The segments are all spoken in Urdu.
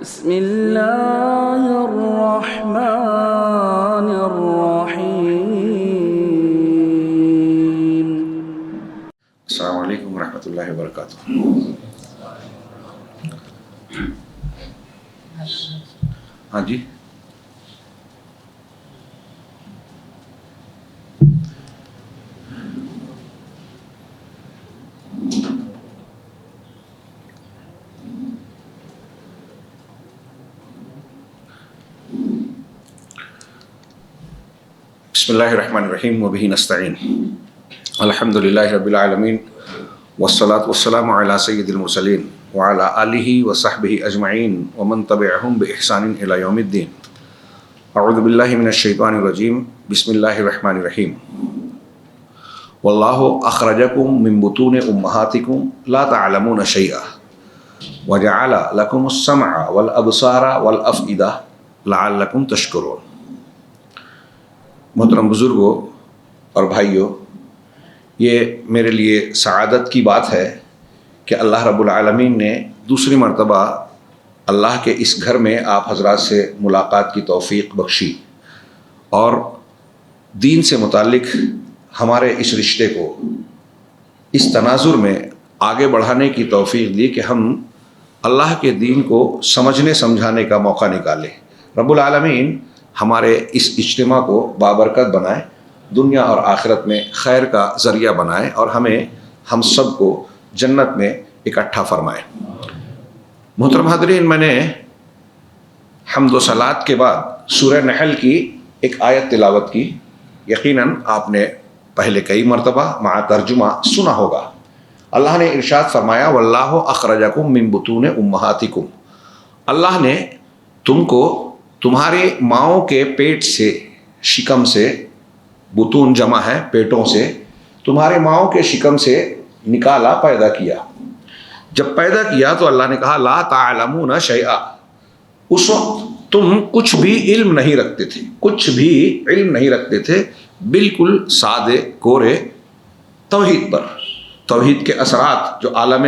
بسم اللہ الرحمن الرحیم۔ السلام علیکم ورحمۃ اللہ وبرکاتہ۔ ہاں جی، بسم اللہ الرحمن الرحیم وبہ نستعین، الحمد للہ رب العالمین والصلاة والسلام علی سید المرسلین وعلی آلہ وصحبہ اجمعین ومن تبعہم بإحسان الی یوم الدین۔ اعوذ باللہ من الشیطان الرجیم، بسم اللہ الرحمن الرحیم۔ واللہ اخرجکم من بطون امہاتکم لا تعلمون شیئا وجعل لکم السمع والابصار والافئدہ لعلکم تشکرون۔ محترم بزرگوں اور بھائیوں، یہ میرے لیے سعادت کی بات ہے کہ اللہ رب العالمین نے دوسری مرتبہ اللہ کے اس گھر میں آپ حضرات سے ملاقات کی توفیق بخشی اور دین سے متعلق ہمارے اس رشتے کو اس تناظر میں آگے بڑھانے کی توفیق دی کہ ہم اللہ کے دین کو سمجھنے سمجھانے کا موقع نکالیں۔ رب العالمین ہمارے اس اجتماع کو بابرکت بنائے، دنیا اور آخرت میں خیر کا ذریعہ بنائے اور ہم سب کو جنت میں اکٹھا فرمائے۔ محترم حاضرین، میں نے حمد و صلات کے بعد سورہ نحل کی ایک آیت تلاوت کی۔ یقیناً آپ نے پہلے کئی مرتبہ مع ترجمہ سنا ہوگا۔ اللہ نے ارشاد فرمایا، واللہ اخرجکم من بطون امہاتکم، اللہ نے تم کو تمہارے ماؤں کے پیٹ سے، شکم سے، بطون جمع ہے پیٹوں سے، تمہارے ماؤں کے شکم سے نکالا، پیدا کیا۔ جب پیدا کیا تو اللہ نے کہا لا تعلمون شیئا، اس وقت تم کچھ بھی علم نہیں رکھتے تھے، کچھ بھی علم نہیں رکھتے تھے، بالکل سادے کورے توحید پر، توحید کے اثرات جو عالم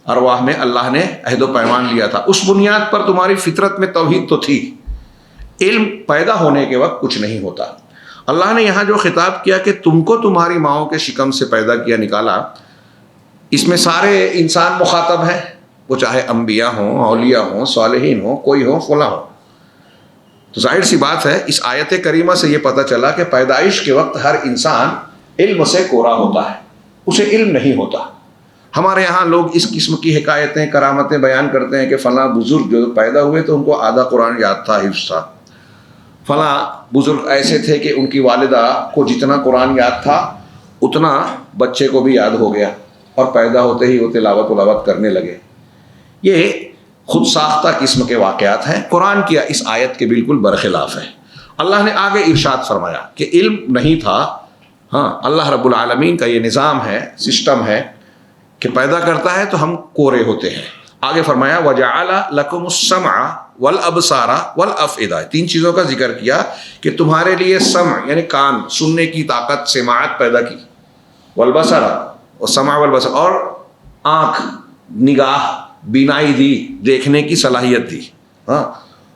ارواح میں اللہ نے عہد و پیمان لیا تھا، اس بنیاد پر تمہاری فطرت میں توحید تو تھی۔ علم پیدا ہونے کے وقت کچھ نہیں ہوتا۔ اللہ نے یہاں جو خطاب کیا کہ تم کو تمہاری ماؤں کے شکم سے پیدا کیا، نکالا، اس میں سارے انسان مخاطب ہیں، وہ چاہے انبیاء ہوں، اولیاء ہوں، صالحین ہوں، کوئی ہو، فلاں ہو۔ تو ظاہر سی بات ہے، اس آیت کریمہ سے یہ پتہ چلا کہ پیدائش کے وقت ہر انسان علم سے کورا ہوتا ہے، اسے علم نہیں ہوتا۔ ہمارے یہاں لوگ اس قسم کی حکایتیں، کرامتیں بیان کرتے ہیں کہ فلاں بزرگ جو پیدا ہوئے تو ان کو آدھا قرآن یاد تھا، حفظ تھا، فلاں بزرگ ایسے تھے کہ ان کی والدہ کو جتنا قرآن یاد تھا اتنا بچے کو بھی یاد ہو گیا اور پیدا ہوتے ہی وہ تلاوت کرنے لگے۔ یہ خود ساختہ قسم کے واقعات ہیں، قرآن کی اس آیت کے بالکل برخلاف ہے۔ اللہ نے آگے ارشاد فرمایا کہ علم نہیں تھا۔ ہاں، اللہ رب العالمین کا یہ نظام ہے، سسٹم ہے کہ پیدا کرتا ہے تو ہم کورے ہوتے ہیں۔ آگے فرمایا وَجَعَلَ لَكُمُ السَّمْعَ وَالْأَبْصَارَ وَالْأَفْئِدَةَ، تین چیزوں کا ذکر کیا کہ تمہارے لیے سمع یعنی کان، سننے کی طاقت، سماعت پیدا کی، والبصر اور سمع والبصر، اور آنکھ، نگاہ، بینائی دی، دیکھنے کی صلاحیت دی، ہاں،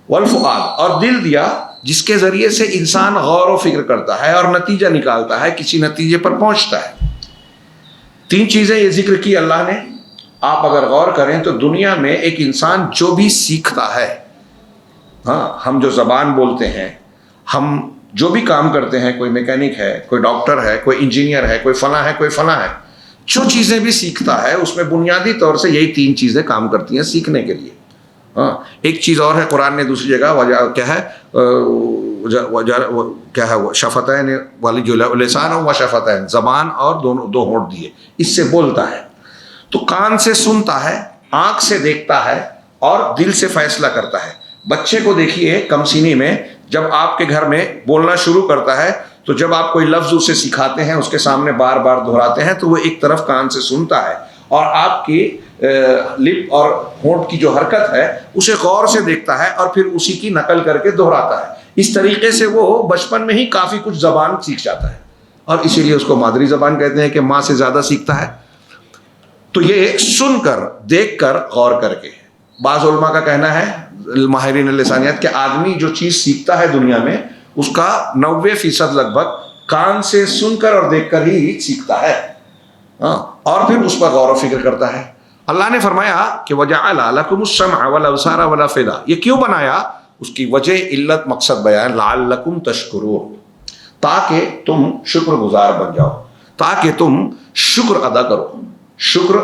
والفؤاد، اور دل دیا جس کے ذریعے سے انسان غور و فکر کرتا ہے اور نتیجہ نکالتا ہے، کسی نتیجے پر پہنچتا ہے۔ تین چیزیں یہ ذکر کی اللہ نے۔ آپ اگر غور کریں تو دنیا میں ایک انسان جو بھی سیکھتا ہے، ہاں، ہم جو زبان بولتے ہیں، ہم جو بھی کام کرتے ہیں، کوئی میکینک ہے، کوئی ڈاکٹر ہے، کوئی انجینئر ہے، کوئی فلاں ہے، کوئی فلاں ہے، جو چیزیں بھی سیکھتا ہے اس میں بنیادی طور سے یہی تین چیزیں کام کرتی ہیں سیکھنے کے لیے۔ ہاں، ایک چیز اور ہے، قرآن نے دوسری جگہ کیا ہے وہ شفتین والی جو لسان و شفتین، زبان اور دو ہونٹ دیے، اس سے بولتا ہے۔ تو کان سے سنتا ہے، آنکھ سے دیکھتا ہے اور دل سے فیصلہ کرتا ہے۔ بچے کو دیکھیے کم سینی میں، جب آپ کے گھر میں بولنا شروع کرتا ہے تو جب آپ کوئی لفظ اسے سکھاتے ہیں، اس کے سامنے بار بار دہراتے ہیں تو وہ ایک طرف کان سے سنتا ہے اور آپ کی لپ اور ہونٹ کی جو حرکت ہے اسے غور سے دیکھتا ہے اور پھر اسی کی نقل کر کے دہراتا ہے۔ اس طریقے سے وہ بچپن میں ہی کافی کچھ زبان سیکھ جاتا ہے اور اسی لیے اس کو مادری زبان کہتے ہیں کہ ماں سے زیادہ سیکھتا ہے۔ تو یہ سن کر، دیکھ کر، غور کر کے، بعض علماء کا کہنا ہے ماہرین لسانیات کہ آدمی جو چیز سیکھتا ہے دنیا میں اس کا 90% لگ بھگ کان سے سن کر اور دیکھ کر ہی سیکھتا ہے، اور پھر اس پر غور و فکر کرتا ہے۔ اللہ نے فرمایا کہ وَجَعَلَ لَكُمُ السَّمْعَ وَالْأَبْصَارَ وَالْأَفْئِدَةَ، یہ کیوں بنایا؟ اس کی وجہ، علت، مقصد بیان، لَعَلَّكُمْ تَشْكُرُونَ، تاکہ تم شکر گزار بن جاؤ، تاکہ تم شکر ادا کرو۔ شکر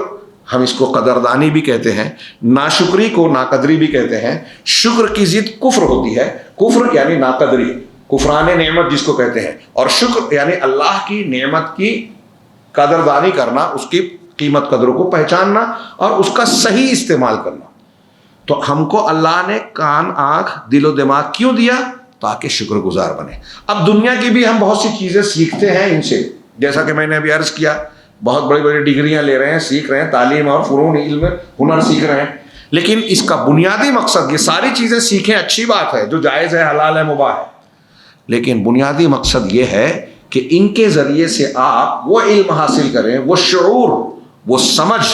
ہم اس کو قدردانی بھی کہتے ہیں، ناشکری کو ناقدری بھی کہتے ہیں۔ شکر کی ضد کفر ہوتی ہے، کفر یعنی ناقدری، کفران نعمت جس کو کہتے ہیں، اور شکر یعنی اللہ کی نعمت کی قدردانی کرنا، اس کی قیمت قدروں کو پہچاننا اور اس کا صحیح استعمال کرنا۔ تو ہم کو اللہ نے کان، آنکھ، دل و دماغ کیوں دیا؟ تاکہ شکر گزار بنے۔ اب دنیا کی بھی ہم بہت سی چیزیں سیکھتے ہیں ان سے، جیسا کہ میں نے ابھی عرض کیا، بہت بڑی بڑی ڈگریاں لے رہے ہیں، سیکھ رہے ہیں، تعلیم اور فنون علم ہنر سیکھ رہے ہیں، لیکن اس کا بنیادی مقصد، یہ ساری چیزیں سیکھیں اچھی بات ہے، جو جائز ہے، حلال ہے، مباح ہے، لیکن بنیادی مقصد یہ ہے کہ ان کے ذریعے سے آپ وہ علم حاصل کریں، وہ شعور، وہ سمجھ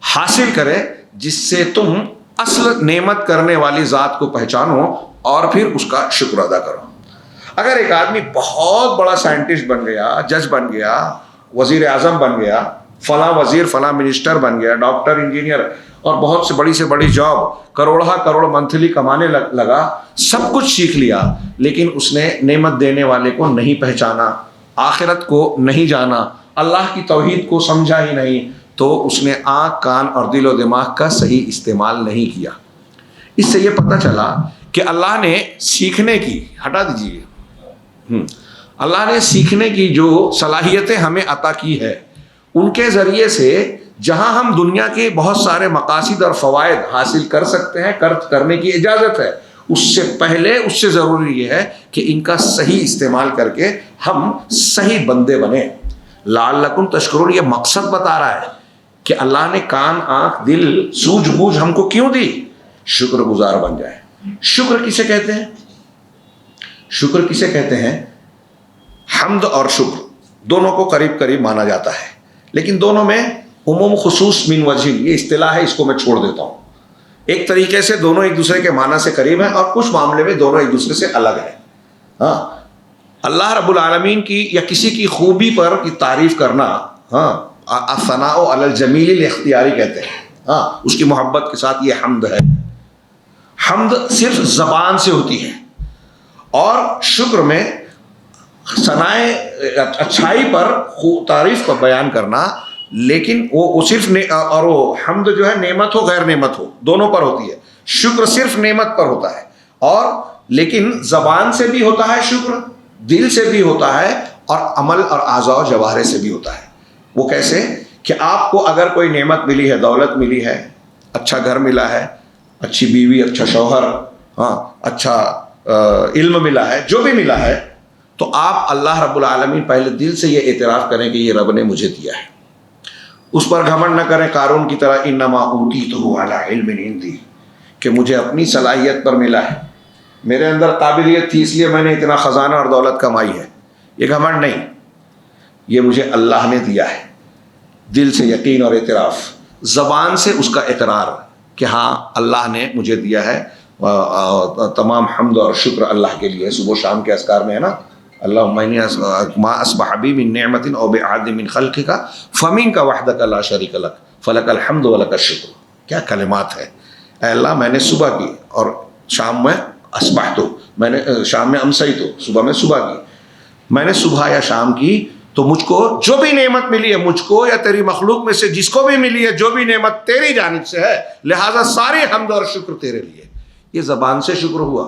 حاصل کریں جس سے تم اصل نعمت کرنے والی ذات کو پہچانو اور پھر اس کا شکر ادا کرو۔ اگر ایک آدمی بہت بڑا سائنٹسٹ بن گیا، جج بن گیا، وزیر اعظم بن گیا، فلاں وزیر، فلاں منسٹر بن گیا، ڈاکٹر، انجینئر، اور بہت سے بڑی جاب، کروڑ منتھلی کمانے لگا، سب کچھ سیکھ لیا، لیکن اس نے نعمت دینے والے کو نہیں پہچانا، آخرت کو نہیں جانا، اللہ کی توحید کو سمجھا ہی نہیں، تو اس نے آنکھ، کان اور دل و دماغ کا صحیح استعمال نہیں کیا۔ اس سے یہ پتہ چلا کہ اللہ نے سیکھنے کی، ہٹا دیجیے، اللہ نے سیکھنے کی جو صلاحیتیں ہمیں عطا کی ہے، ان کے ذریعے سے جہاں ہم دنیا کے بہت سارے مقاصد اور فوائد حاصل کر سکتے ہیں، کرنے کی اجازت ہے، اس سے پہلے، اس سے ضروری یہ ہے کہ ان کا صحیح استعمال کر کے ہم صحیح بندے بنیں۔ لعلکم تشکرون، یہ مقصد بتا رہا ہے کہ اللہ نے کان، آنکھ، دل، سوجھ بوجھ ہم کو کیوں دی؟ شکر گزار بن جائے۔ شکر کسے کہتے ہیں؟ شکر کسے کہتے ہیں؟ حمد اور شکر دونوں کو قریب قریب مانا جاتا ہے، لیکن دونوں میں عموم خصوص من وجہ، یہ اصطلاح ہے، اس کو میں چھوڑ دیتا ہوں۔ ایک طریقے سے دونوں ایک دوسرے کے معنی سے قریب ہیں، اور کچھ معاملے میں دونوں ایک دوسرے سے الگ ہیں۔ ہاں، اللہ رب العالمین کی یا کسی کی خوبی پر کی تعریف کرنا، ہاں، الثناء علی الجمیل الاختیاری کہتے ہیں، ہاں، اس کی محبت کے ساتھ یہ حمد ہے۔ حمد صرف زبان سے ہوتی ہے، اور شکر میں ثنائے اچھائی پر تعریف کو بیان کرنا، لیکن وہ صرف اور وہ حمد جو ہے نعمت ہو غیر نعمت ہو دونوں پر ہوتی ہے، شکر صرف نعمت پر ہوتا ہے، اور لیکن زبان سے بھی ہوتا ہے شکر، دل سے بھی ہوتا ہے، اور عمل اور اعضاء و جوارح سے بھی ہوتا ہے۔ وہ کیسے کہ آپ کو اگر کوئی نعمت ملی ہے، دولت ملی ہے، اچھا گھر ملا ہے، اچھی بیوی، اچھا شوہر، ہاں، اچھا علم ملا ہے، جو بھی ملا ہے، تو آپ اللہ رب العالمین پہلے دل سے یہ اعتراف کریں کہ یہ رب نے مجھے دیا ہے، اس پر گھمنڈ نہ کریں قارون کی طرح، انما اوتیتہ علی علم عندی، کہ مجھے اپنی صلاحیت پر ملا ہے، میرے اندر قابلیت تھی اس لیے میں نے اتنا خزانہ اور دولت کمائی ہے، یہ گھمنڈ نہیں، یہ مجھے اللہ نے دیا ہے۔ دل سے یقین اور اعتراف، زبان سے اس کا اقرار کہ ہاں اللہ نے مجھے دیا ہے۔ تمام حمد اور شکر اللہ کے لیے، صبح و شام کے اذکار میں ہے نا، اللہم انی ما اصبح بی من نعمت او بعد من خلقک فمنک وحدک لا شریک لک فلک الحمد ولک الشکر۔ کیا کلمات ہے! اے اللہ، میں نے صبح کی اور شام میں اصبحت، میں نے شام میں امسیت، صبح میں صبح کی، میں نے صبح یا شام کی، تو مجھ کو جو بھی نعمت ملی ہے، مجھ کو یا تیری مخلوق میں سے جس کو بھی ملی ہے، جو بھی نعمت تیری جانب سے ہے، لہٰذا ساری حمد اور شکر تیرے لیے۔ یہ زبان سے شکر ہوا،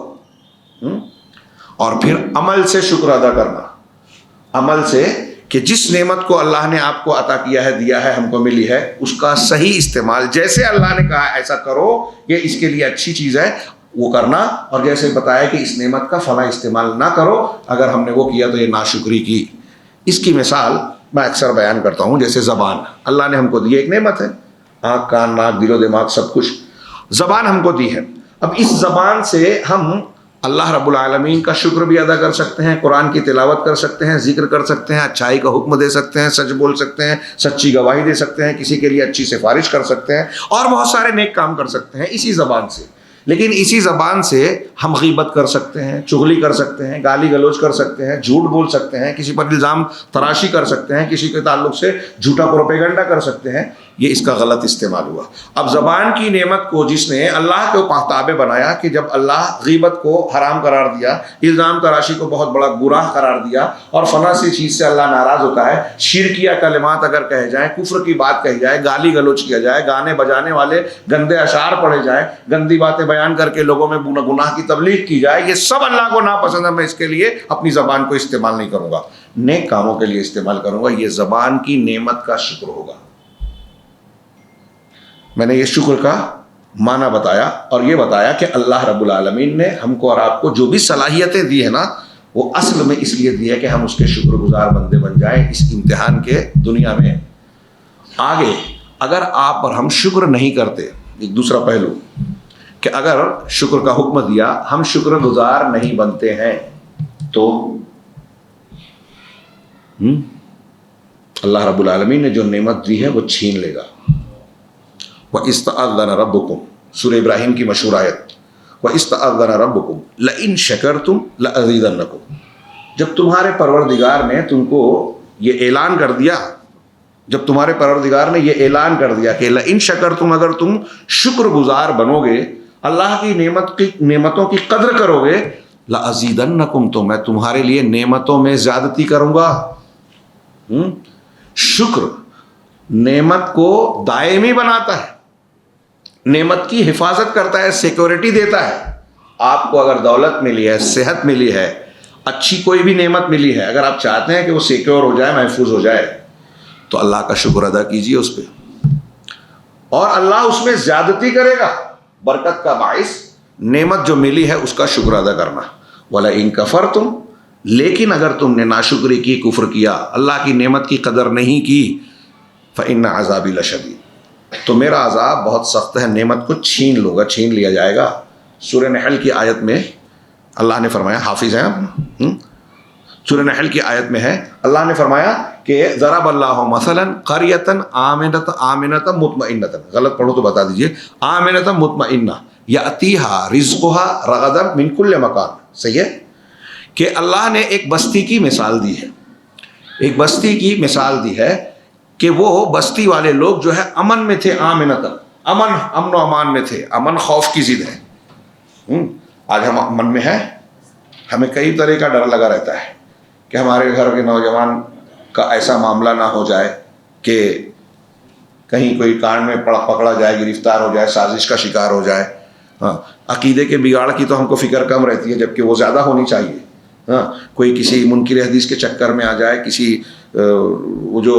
اور پھر عمل سے شکر ادا کرنا، عمل سے کہ جس نعمت کو اللہ نے آپ کو عطا کیا ہے، دیا ہے، ہم کو ملی ہے، اس کا صحیح استعمال، جیسے اللہ نے کہا ایسا کرو، یہ اس کے لیے اچھی چیز ہے، وہ کرنا، اور جیسے بتایا کہ اس نعمت کا فلاں استعمال نہ کرو، اگر ہم نے وہ کیا تو یہ ناشکری کی۔ اس کی مثال میں اکثر بیان کرتا ہوں، جیسے زبان اللہ نے ہم کو دی، ایک نعمت ہے، آنکھ، کان، ناک، دل و دماغ، سب کچھ زبان ہم کو دی ہے۔ اب اس زبان سے ہم اللہ رب العالمین کا شکر بھی ادا کر سکتے ہیں، قرآن کی تلاوت کر سکتے ہیں، ذکر کر سکتے ہیں، اچھائی کا حکم دے سکتے ہیں، سچ بول سکتے ہیں، سچی گواہی دے سکتے ہیں، کسی کے لیے اچھی سفارش کر سکتے ہیں، اور بہت سارے نیک کام کر سکتے ہیں اسی زبان سے. لیکن اسی زبان سے ہم غیبت کر سکتے ہیں، چغلی کر سکتے ہیں، گالی گلوچ کر سکتے ہیں، جھوٹ بول سکتے ہیں، کسی پر الزام تراشی کر سکتے ہیں، کسی کے تعلق سے جھوٹا پروپیگنڈا کر سکتے ہیں. یہ اس کا غلط استعمال ہوا. اب زبان کی نعمت کو جس نے اللہ کو تابع بنایا کہ جب اللہ غیبت کو حرام قرار دیا، الزام تراشی کو بہت بڑا گناہ قرار دیا، اور فلاں سی چیز سے اللہ ناراض ہوتا ہے، شرکیہ کلمات اگر کہے جائیں، کفر کی بات کہی جائے، گالی گلوچ کیا جائے، گانے بجانے والے گندے اشعار پڑھے جائیں، گندی باتیں بیان کر کے لوگوں میں گناہ کی تبلیغ کی جائے، یہ سب اللہ کو ناپسند ہے. میں اس کے لیے اپنی زبان کو استعمال نہیں کروں گا، نیک کاموں کے لیے استعمال کروں گا. یہ زبان کی نعمت کا شکر ہوگا. میں نے یہ شکر کا معنی بتایا، اور یہ بتایا کہ اللہ رب العالمین نے ہم کو اور آپ کو جو بھی صلاحیتیں دی ہیں نا، وہ اصل میں اس لیے دی ہے کہ ہم اس کے شکر گزار بندے بن جائیں اس امتحان کے دنیا میں. آگے اگر آپ اور ہم شکر نہیں کرتے، ایک دوسرا پہلو کہ اگر شکر کا حکم دیا ہم شکر گزار نہیں بنتے ہیں تو اللہ رب العالمین نے جو نعمت دی ہے وہ چھین لے گا. وَإِسْتَأَذَّنَ رَبُّكُمْ، سورہ ابراہیم کی مشہور آیت، وَإِسْتَأَذَّنَ رَبُّكُمْ لَئِن شَكَرْتُمْ لَأَزِيدَنَّكُمْ. جب تمہارے پروردگار نے تم کو یہ اعلان کر دیا، جب تمہارے پروردگار نے یہ اعلان کر دیا کہ لَئِن شَكَرْتُمْ، اگر تم شکر گزار بنو گے، اللہ کی نعمتوں کی قدر کرو گے، لَأَزِيدَنَّكُمْ، تو میں تمہارے لیے نعمتوں میں زیادتی کروں گا. شکر نعمت کو دائمی بناتا ہے، نعمت کی حفاظت کرتا ہے، سیکورٹی دیتا ہے. آپ کو اگر دولت ملی ہے، صحت ملی ہے، اچھی کوئی بھی نعمت ملی ہے، اگر آپ چاہتے ہیں کہ وہ سیکیور ہو جائے، محفوظ ہو جائے، تو اللہ کا شکر ادا کیجئے اس پہ، اور اللہ اس میں زیادتی کرے گا. برکت کا باعث نعمت جو ملی ہے اس کا شکر ادا کرنا. وَلَئِن كَفَرْتُمْ، لیکن اگر تم نے ناشکری کی، کفر کیا، اللہ کی نعمت کی قدر نہیں کی، فَإِنَّ عَذَابِي لَشَدِيدٌ، تو میرا عذاب بہت سخت ہے. نعمت کو چھین چھین لیا جائے گا. سورہ نحل کی آیت میں اللہ نے فرمایا، حافظ ہیں آپ، سورہ نحل کی آیت میں ہے، اللہ نے فرمایا کہ ضرب اللہ مثلا قریۃ آمنۃ مطمئنۃ، غلط پڑھو تو بتا دیجئے، آمنۃ مطمئنہ یأتیہا رزقها رغدا من کل مکان. صحیح ہے کہ اللہ نے ایک بستی کی مثال دی ہے، ایک بستی کی مثال دی ہے کہ وہ بستی والے لوگ جو ہے امن میں تھے، آمنۃ، امن و امان میں تھے. امن خوف کی ضد ہے. آج ہم امن میں ہیں، ہمیں کئی طرح کا ڈر لگا رہتا ہے کہ ہمارے گھر کے نوجوان کا ایسا معاملہ نہ ہو جائے کہ کہیں کوئی کانڈ میں پکڑا جائے، گرفتار ہو جائے، سازش کا شکار ہو جائے. عقیدے کے بگاڑ کی تو ہم کو فکر کم رہتی ہے، جبکہ وہ زیادہ ہونی چاہیے. کوئی کسی منکر حدیث کے چکر میں آ جائے، کسی وہ جو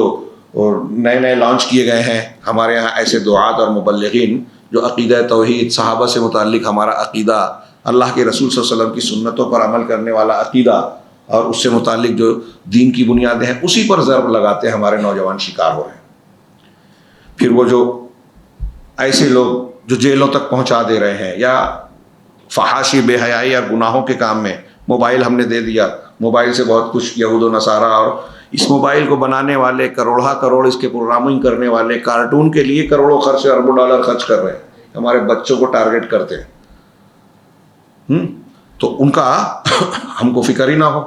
نئے لانچ کیے گئے ہیں ہمارے یہاں ایسے دعات اور مبلغین جو عقیدہ توحید، صحابہ سے متعلق ہمارا عقیدہ، اللہ کے رسول صلی اللہ علیہ وسلم کی سنتوں پر عمل کرنے والا عقیدہ اور اس سے متعلق جو دین کی بنیادیں ہیں، اسی پر ضرب لگاتے ہیں ہمارے نوجوان شکار ہو رہے ہیں. پھر وہ جو ایسے لوگ جو جیلوں تک پہنچا دے رہے ہیں، یا فحاشی، بے حیائی اور گناہوں کے کام میں موبائل ہم نے دے دیا، موبائل سے بہت کچھ یہود و نصارہ، اور اس موبائل کو بنانے والے کروڑ اس کے پروگرامنگ کرنے والے کارٹون کے لیے کروڑوں خرچ، اربوں ڈالر خرچ کر رہے ہیں، ہمارے بچوں کو ٹارگٹ کرتے ہیں. تو ان کا ہم کو فکر ہی نہ ہو.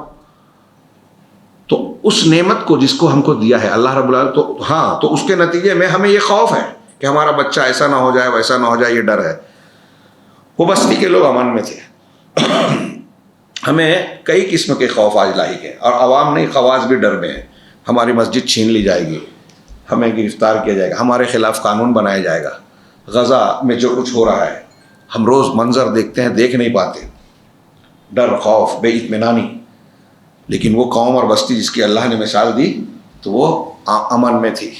تو اس نعمت کو جس کو ہم کو دیا ہے اللہ رب العالمین، تو اس کے نتیجے میں ہمیں یہ خوف ہے کہ ہمارا بچہ ایسا نہ ہو جائے، ویسا نہ ہو جائے، یہ ڈر ہے. وہ بستی کے لوگ امن میں تھے. ہمیں کئی قسم کے خوف آج لاحق ہیں، اور عوام نہیں، خواص بھی ڈر میں ہیں. ہماری مسجد چھین لی جائے گی، ہمیں گرفتار کیا جائے گا، ہمارے خلاف قانون بنایا جائے گا. غزہ میں جو کچھ ہو رہا ہے ہم روز منظر دیکھتے ہیں، دیکھ نہیں پاتے. ڈر، خوف، بے اطمینانی. لیکن وہ قوم اور بستی جس کی اللہ نے مثال دی تو وہ امن میں تھی،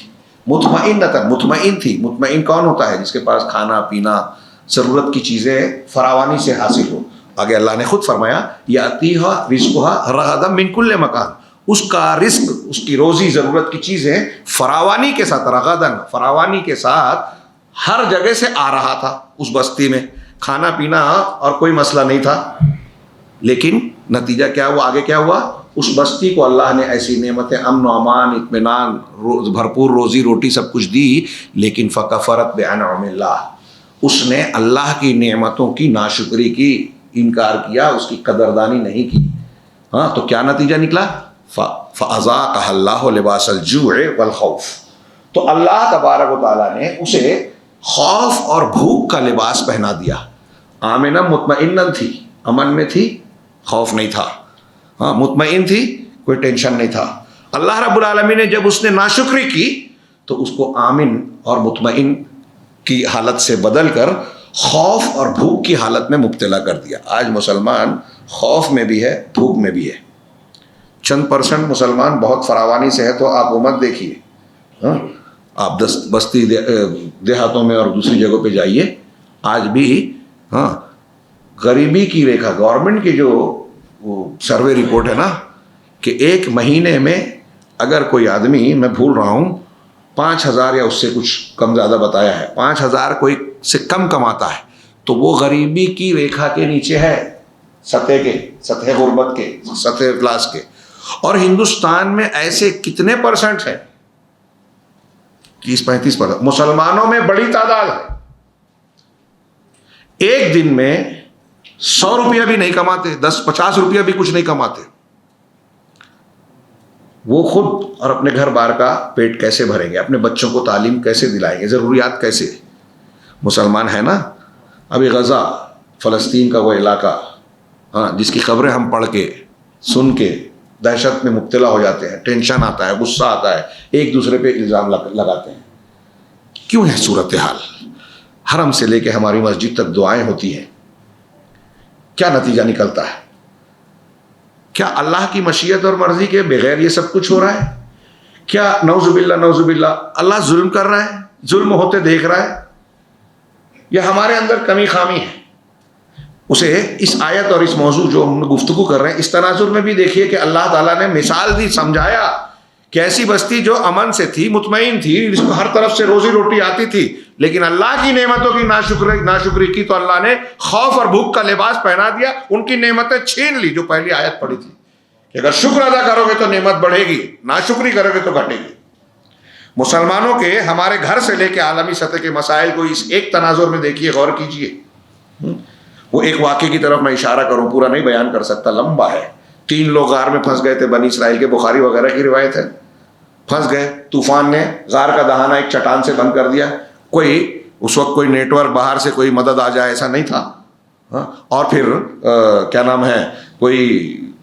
مطمئن تھی. مطمئن کون ہوتا ہے؟ جس کے پاس کھانا پینا، ضرورت کی چیزیں فراوانی سے حاصل ہو. آگے اللہ نے خود فرمایا یاتیھا رزقھا رغدا من کل مکان، اس کا رزق، اس کی روزی، ضرورت کی چیزیں فراوانی کے ساتھ، رغدن، فراوانی کے ساتھ ہر جگہ سے آ رہا تھا. اس بستی میں کھانا پینا اور کوئی مسئلہ نہیں تھا. لیکن نتیجہ کیا ہوا؟ آگے کیا ہوا؟ اس بستی کو اللہ نے ایسی نعمتیں، امن و امان، اطمینان، بھرپور روزی روٹی سب کچھ دی، لیکن فکفرت بانعم اللہ، اس نے اللہ کی نعمتوں کی ناشکری کی، انکار کیا، اس کی قدردانی نہیں کی. ہاں تو کیا نتیجہ نکلا؟ فَأَذَاقَهَا اللَّهُ لِبَاسَ الْجُوعِ وَالْخَوْفِ. تو اللہ تبارک و تعالیٰ نے اسے خوف اور بھوک کا لباس پہنا دیا. آمنہ مطمئنن تھی، امن میں تھی، خوف نہیں تھا. ہاں مطمئن تھی، کوئی ٹینشن نہیں تھا. اللہ رب العالمین نے جب اس نے ناشکری کی تو اس کو آمن اور مطمئن کی حالت سے بدل کر خوف اور بھوک کی حالت میں مبتلا کر دیا. آج مسلمان خوف میں بھی ہے، بھوک میں بھی ہے. چند پرسنٹ مسلمان بہت فراوانی سے ہے تو آپ امت دیکھیے. ہاں آپ بستی دیہاتوں میں اور دوسری جگہوں پہ جائیے، آج بھی ہاں غریبی کی ریکھا، گورنمنٹ کی جو وہ سروے رپورٹ ہے نا کہ ایک مہینے میں اگر کوئی آدمی، میں بھول رہا ہوں 5,000 یا اس سے کچھ کم زیادہ بتایا ہے، 5,000 کوئی سے کم کماتا ہے تو وہ غریبی کی ریکھا کے نیچے ہے، سطح غربت کے، سطح افلاس کے. اور ہندوستان میں ایسے کتنے پرسنٹ ہیں؟ 30-35%. مسلمانوں میں بڑی تعداد ہے، ایک دن میں 100 روپیہ بھی نہیں کماتے، 10-50 روپیہ بھی کچھ نہیں کماتے. وہ خود اور اپنے گھر بار کا پیٹ کیسے بھریں گے؟ اپنے بچوں کو تعلیم کیسے دلائیں گے؟ ضروریات کیسے؟ مسلمان ہے نا. ابھی غزہ، فلسطین کا وہ علاقہ، ہاں جس کی خبریں ہم پڑھ کے سن کے دہشت میں مبتلا ہو جاتے ہیں، ٹینشن آتا ہے، غصہ آتا ہے، ایک دوسرے پہ الزام لگاتے ہیں. کیوں ہے صورتحال؟ حرم سے لے کے ہماری مسجد تک دعائیں ہوتی ہیں، کیا نتیجہ نکلتا ہے؟ کیا اللہ کی مشیت اور مرضی کے بغیر یہ سب کچھ ہو رہا ہے؟ کیا نعوذ باللہ اللہ ظلم کر رہا ہے، ظلم ہوتے دیکھ رہا ہے، یا ہمارے اندر کمی خامی ہے؟ اسے اس آیت اور اس موضوع جو ہم گفتگو کر رہے ہیں اس تناظر میں بھی دیکھیے کہ اللہ تعالیٰ نے مثال دی، سمجھایا کہ ایسی بستی جو امن سے تھی، مطمئن تھی، جس کو ہر طرف سے روزی روٹی آتی تھی، لیکن اللہ کی نعمتوں کی ناشکری کی تو اللہ نے خوف اور بھوک کا لباس پہنا دیا، ان کی نعمتیں چھین لی. جو پہلی آیت پڑھی تھی کہ اگر شکر ادا کرو گے تو نعمت بڑھے گی، ناشکری کرو گے تو گھٹے گی. مسلمانوں کے ہمارے گھر سے لے کے عالمی سطح کے مسائل کو اس ایک تناظر میں دیکھیے، غور کیجیے. وہ ایک واقعے کی طرف میں اشارہ کروں، پورا نہیں بیان کر سکتا، لمبا ہے. 3 لوگ غار میں پھنس گئے تھے، بنی اسرائیل کے، بخاری وغیرہ کی روایت ہے. پھنس گئے، طوفان نے غار کا دہانہ ایک چٹان سے بند کر دیا. کوئی اس وقت کوئی نیٹ ورک باہر سے کوئی مدد آ جائے ایسا نہیں تھا. اور پھر کیا نام ہے، کوئی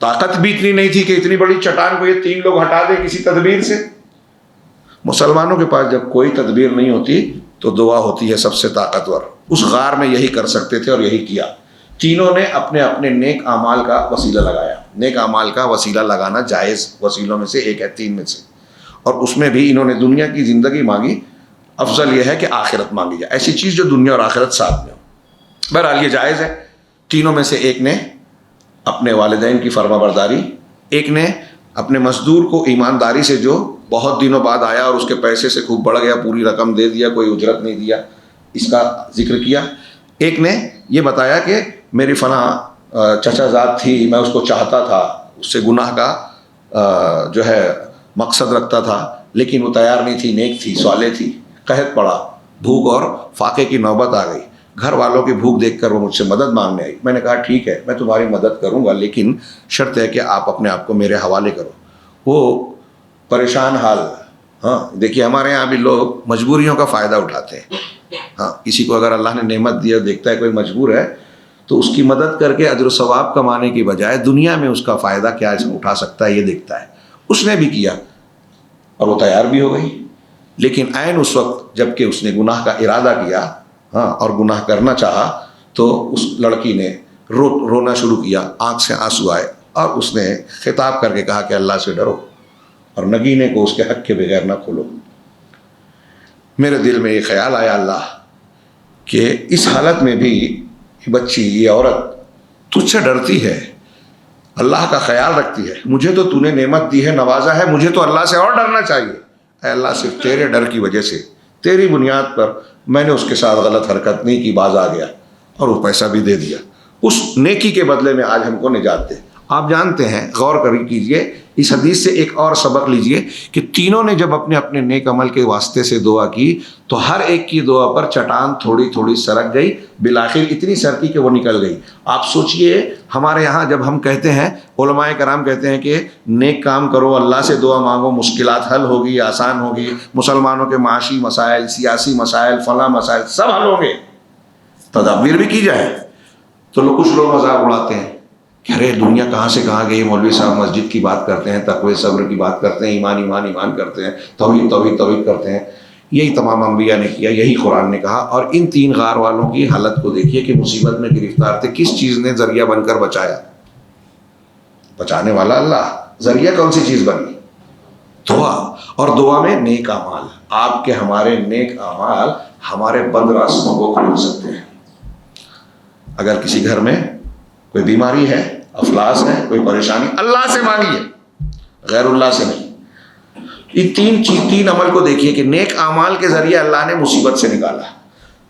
طاقت بھی اتنی نہیں تھی کہ اتنی بڑی چٹان کو یہ 3 لوگ ہٹا دے کسی تدبیر سے. مسلمانوں کے پاس جب کوئی تدبیر نہیں ہوتی تو دعا ہوتی ہے سب سے طاقتور. اس غار میں یہی کر سکتے تھے اور یہی کیا. تینوں نے اپنے اپنے نیک اعمال کا وسیلہ لگایا. نیک اعمال کا وسیلہ لگانا جائز وسیلوں میں سے ایک ہے 3 میں سے، اور اس میں بھی انہوں نے دنیا کی زندگی مانگی. افضل یہ ہے کہ آخرت مانگی جائے، ایسی چیز جو دنیا اور آخرت ساتھ میں ہو. بہرحال یہ جائز ہے. تینوں میں سے ایک نے اپنے والدین کی فرما برداری، ایک نے اپنے مزدور کو ایمانداری سے، جو بہت دنوں بعد آیا اور اس کے پیسے سے خوب بڑھ گیا، پوری رقم دے دیا، کوئی اجرت نہیں دیا، اس کا ذکر کیا. ایک نے یہ بتایا کہ میری فلاں چچا زاد تھی، میں اس کو چاہتا تھا، اس سے گناہ کا جو ہے مقصد رکھتا تھا، لیکن وہ تیار نہیں تھی، نیک تھی، صالح تھی. قحط پڑا، بھوک اور فاقے کی نوبت آ گئی. گھر والوں کی بھوک دیکھ کر وہ مجھ سے مدد مانگنے آئی. میں نے کہا ٹھیک ہے میں تمہاری مدد کروں گا، لیکن شرط ہے کہ آپ اپنے آپ کو میرے حوالے کرو. وہ پریشان حال. ہاں دیکھیے ہمارے یہاں بھی لوگ مجبوریوں کا فائدہ اٹھاتے ہیں. ہاں کسی کو اگر اللہ نے نعمت دی اور دیکھتا ہے کوئی مجبور ہے تو اس کی مدد کر کے اجر و ثواب کمانے کی بجائے دنیا میں اس کا فائدہ کیا اٹھا سکتا ہے یہ دیکھتا ہے. اس نے بھی کیا اور وہ تیار بھی ہو گئی. لیکن عین اس وقت جب کہ اس نے گناہ کا ارادہ کیا، ہاں اور گناہ کرنا چاہا، تو اس لڑکی نے رونا شروع کیا، آنکھ سے آنسو آئے، اور اس نے خطاب کر کے کہا کہ اللہ سے ڈرو اور نگینے کو اس کے حق کے بغیر نہ کھولو. میرے دل میں یہ خیال آیا اللہ کہ اس حالت میں بھی یہ بچی، یہ عورت تجھ سے ڈرتی ہے، اللہ کا خیال رکھتی ہے. مجھے تو تو نے نعمت دی ہے، نوازا ہے، مجھے تو اللہ سے اور ڈرنا چاہیے. اے اللہ صرف تیرے ڈر کی وجہ سے، تیری بنیاد پر میں نے اس کے ساتھ غلط حرکت نہیں کی، باز آ گیا اور وہ پیسہ بھی دے دیا. اس نیکی کے بدلے میں آج ہم کو نجات دے۔ آپ جانتے ہیں، غور کیجئے اس حدیث سے ایک اور سبق لیجئے کہ تینوں نے جب اپنے اپنے نیک عمل کے واسطے سے دعا کی تو ہر ایک کی دعا پر چٹان تھوڑی تھوڑی سرک گئی، بالآخر اتنی سرکی کہ وہ نکل گئی۔ آپ سوچئے ہمارے یہاں جب ہم کہتے ہیں، علماء کرام کہتے ہیں کہ نیک کام کرو، اللہ سے دعا مانگو، مشکلات حل ہوگی، آسان ہوگی، مسلمانوں کے معاشی مسائل، سیاسی مسائل، فلاں مسائل سب حل ہوں گے، تدابیر بھی کی جائے۔ تو کچھ لوگ مذاق اڑاتے ہیں کہ ارے دنیا کہاں سے کہاں گئی، مولوی صاحب مسجد کی بات کرتے ہیں، تقوی صبر کی بات کرتے ہیں، ایمان ایمان ایمان کرتے ہیں، توحید توحید توحید کرتے ہیں۔ یہی تمام انبیاء نے کیا، یہی قرآن نے کہا۔ اور ان تین غار والوں کی حالت کو دیکھیے کہ مصیبت میں گرفتار تھے، کس چیز نے ذریعہ بن کر بچایا؟ بچانے والا اللہ، ذریعہ کون سی چیز بنی؟ دعا، اور دعا میں نیک اعمال۔ آپ کے ہمارے نیک اعمال ہمارے بند راستوں کو کھول سکتے ہیں۔ اگر کسی گھر میں کوئی بیماری ہے، افلاس ہے، کوئی پریشانی، اللہ سے مانگیے، غیر اللہ سے نہیں۔ یہ تین عمل کو دیکھیے کہ نیک اعمال کے ذریعے اللہ نے مصیبت سے نکالا۔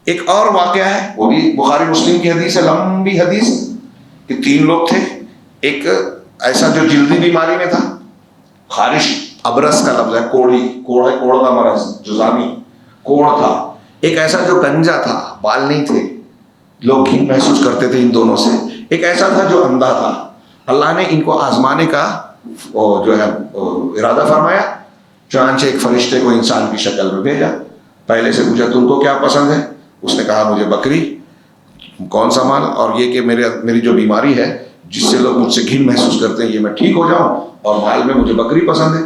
ایک اور واقعہ ہے، وہ بھی بخاری مسلم کی حدیث ہے، لمبی حدیث، کہ تین لوگ تھے۔ ایک ایسا جو جلدی بیماری میں تھا، خارش، ابرس کا لفظ ہے، کوڑ کا مرض، جزامی کوڑ تھا۔ ایک ایسا جو گنجا تھا، بال نہیں تھے، لوگ گھن محسوس کرتے تھے ان دونوں سے۔ ایک ایسا تھا جو اندھا تھا۔ اللہ نے ان کو آزمانے کا جو ہے ارادہ فرمایا، چنانچہ ایک فرشتے کو انسان کی شکل میں بھیجا۔ پہلے سے پوچھا تم کو کیا پسند ہے؟ اس نے کہا مجھے بکری۔ کون سا مال؟ اور یہ کہ میری جو بیماری ہے جس سے لوگ مجھ سے گھن محسوس کرتے ہیں، یہ میں ٹھیک ہو جاؤں، اور مال میں مجھے بکری پسند ہے۔